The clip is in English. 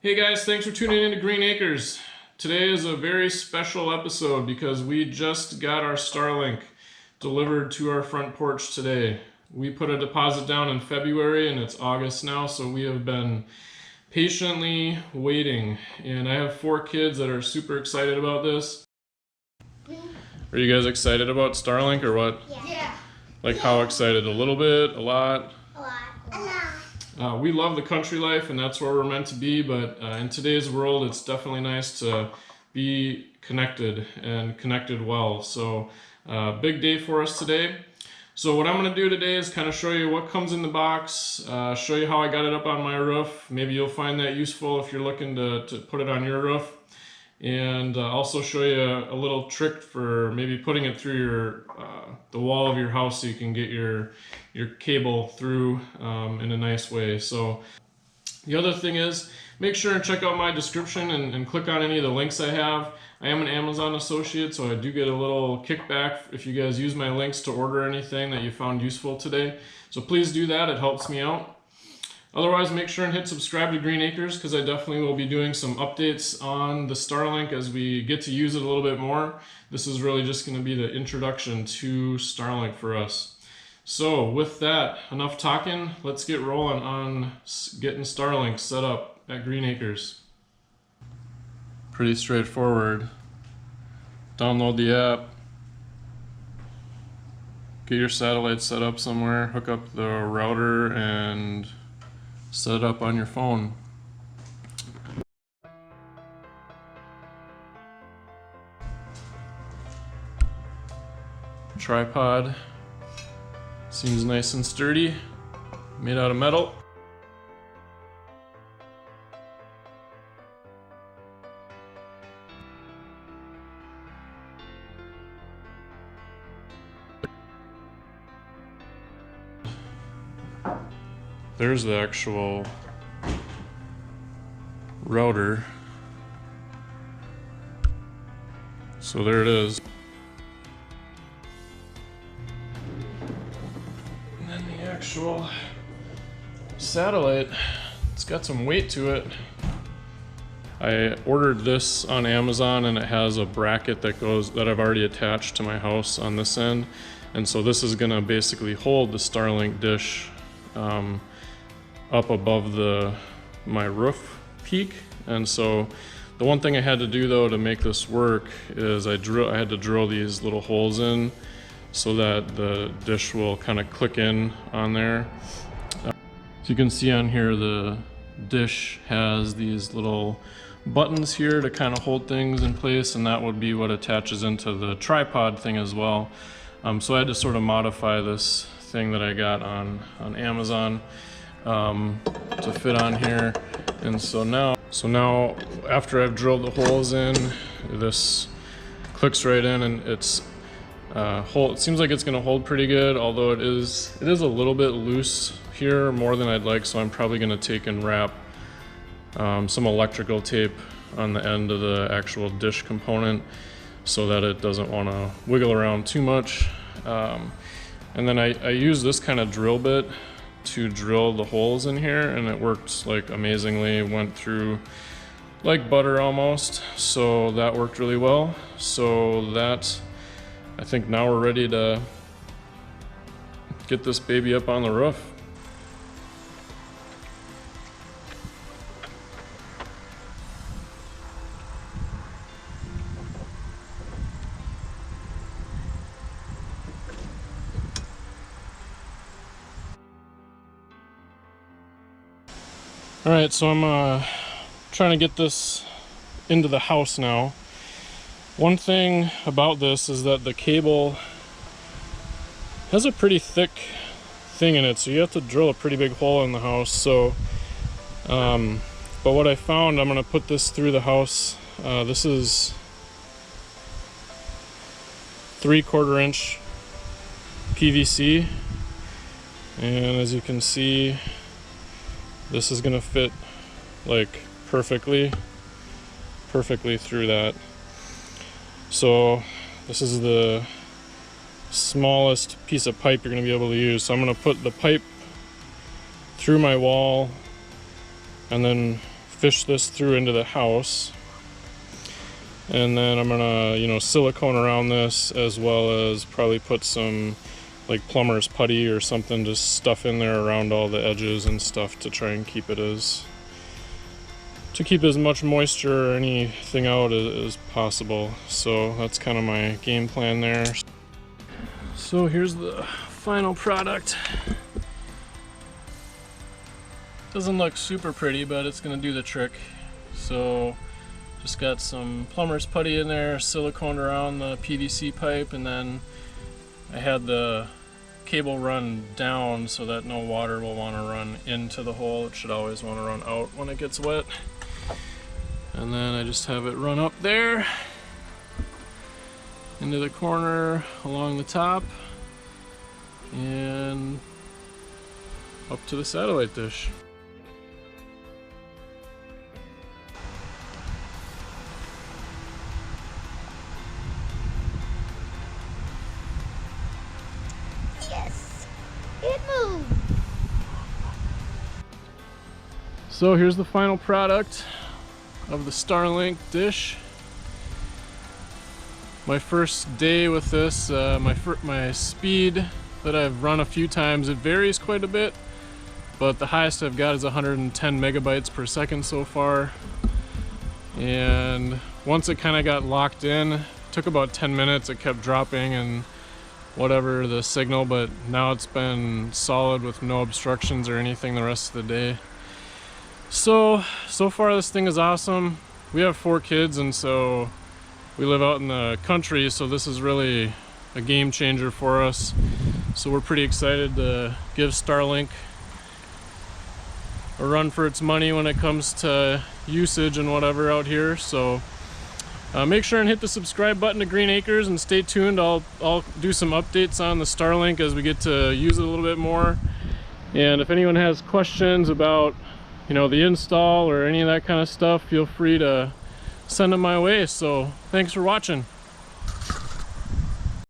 Hey guys, thanks for tuning in to GreenAkers. Today is a very special episode because we just got our StarLink delivered to our front porch today. We put a deposit down in February and it's August now, so we have been patiently waiting. And I have 4 kids that are super excited about this. Are you guys excited about StarLink or what? Yeah. Like how excited? A little bit? A lot? A lot. We love the country life and that's where we're meant to be, but in today's world it's definitely nice to be connected and connected well. So big day for us today. So what I'm going to do today is kind of show you what comes in the box, show you how I got it up on my roof. Maybe you'll find that useful if you're looking to put it on your roof. And also show you a little trick for maybe putting it through your the wall of your house so you can get your cable through in a nice way. So the other thing is, make sure and check out my description and click on any of the links I have. I am an Amazon associate, so I do get a little kickback if you guys use my links to order anything that you found useful today. So please do that, it helps me out. Otherwise, make sure and hit subscribe to GreenAkers because I definitely will be doing some updates on the StarLink as we get to use it a little bit more. This is really just going to be the introduction to StarLink for us. So with that, enough talking, let's get rolling on getting StarLink set up at GreenAkers. Pretty straightforward. Download the app, get your satellite set up somewhere, hook up the router and set it up on your phone. Tripod seems nice and sturdy, made out of metal. There's the actual router. So there it is. And then the actual satellite, it's got some weight to it. I ordered this on Amazon and it has a bracket that I've already attached to my house on this end. And so this is gonna basically hold the StarLink dish up above my roof peak. And so the one thing I had to do though to make this work is I had to drill these little holes in so that the dish will kind of click in on there. So you can see on here the dish has these little buttons here to kind of hold things in place, and that would be what attaches into the tripod thing as well. So I had to sort of modify this thing that I got on Amazon to fit on here. And so now after I've drilled the holes in, this clicks right in, and it seems like it's going to hold pretty good, although it is a little bit loose here, more than I'd like. So I'm probably going to take and wrap some electrical tape on the end of the actual dish component so that it doesn't want to wiggle around too much. And then I use this kind of drill bit to drill the holes in here, and it worked like amazingly. It went through like butter almost, so that worked really well. So I think now we're ready to get this baby up on the roof. Alright, so I'm trying to get this into the house now. One thing about this is that the cable has a pretty thick thing in it, so you have to drill a pretty big hole in the house. So, but what I found, I'm going to put this through the house. This is 3/4 inch PVC, and as you can see, this is gonna fit like perfectly through that. So this is the smallest piece of pipe you're gonna be able to use. So I'm gonna put the pipe through my wall and then fish this through into the house. And then I'm gonna, you know, silicone around this, as well as probably put some like plumber's putty or something, just stuff in there around all the edges and stuff to try and keep as much moisture or anything out as possible. So that's kind of my game plan there. So here's the final product. Doesn't look super pretty, but it's gonna do the trick. So just got some plumber's putty in there, silicone around the PVC pipe, and then I had the cable run down so that no water will want to run into the hole. It should always want to run out when it gets wet. And then I just have it run up there into the corner along the top and up to the satellite dish. It moved. So here's the final product of the StarLink dish. My first day with this, my speed that I've run a few times, it varies quite a bit, but the highest I've got is 110 megabytes per second so far. And once it kind of got locked in, it took about 10 minutes, it kept dropping and whatever the signal, but now it's been solid with no obstructions or anything the rest of the day. So far this thing is awesome. We have 4 kids, and so we live out in the country, so this is really a game changer for us. So we're pretty excited to give StarLink a run for its money when it comes to usage and whatever out here. So make sure and hit the subscribe button to GreenAkers and stay tuned. I'll do some updates on the StarLink as we get to use it a little bit more. And if anyone has questions about, you know, the install or any of that kind of stuff, feel free to send them my way. So thanks for watching.